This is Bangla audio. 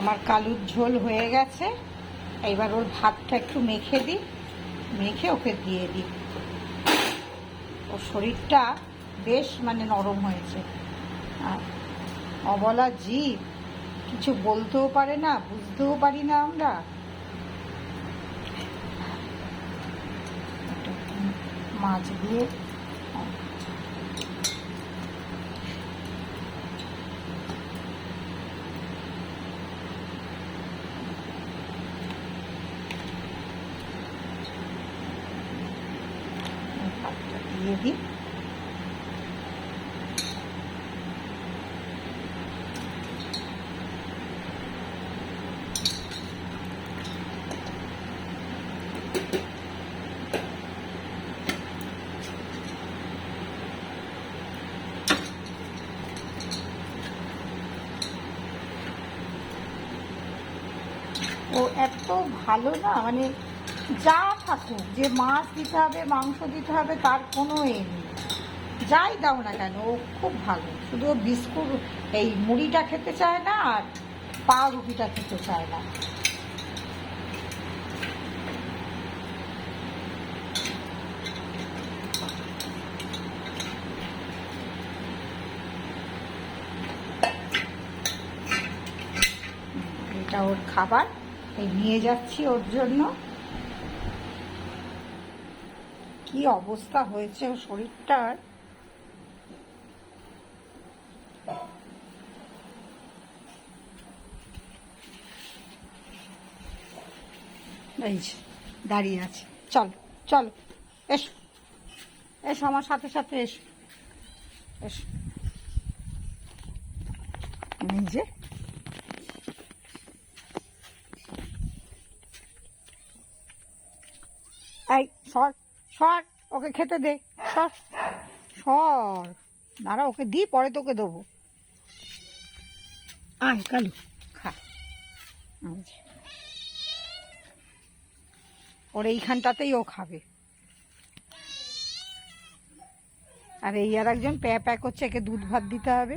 আমার কালুর ঝোল হয়ে গেছে। এবার ওর ভাতটা একটু মেখে দিই, মেখে ওকে দিয়ে দিই। ওর শরীরটা বেশ নরম হয়েছে। আর অবলা জীব, কিছু বলতেও পারে না, বুঝতেও পারি না আমরা। মাছ দিয়ে দিয়ে দিই। ও এত ভালো না, যা থাকুক, যে মাছ দিতে হবে, মাংস দিতে হবে, তার কোনো নেই। যাই দাও না কেন, ও খুব ভালো। শুধু বিস্কুট, এই মুড়িটা খেতে চায় না, আর পাউরুটিটা খেতে চায় না। এটা ওর খাবার, এই নিয়ে যাচ্ছি ওর জন্য। কি অবস্থা হয়েছে ওর শরীরটার। এই যে দাঁড়িয়ে আছে, চলো চলো, এসো এসো আমার সাথে সাথে, এসো এসো। এই যে এই সর সর, ওকে খেতে দে, সর সর। দাঁড়া, ওকে দিই, পরে তোকে দেবো। আয় কালু, খা। ওর এইখানটাতেই ও খাবে। আর এই আর একজন প্যা প্যা করছে, একে দুধ ভাত দিতে হবে।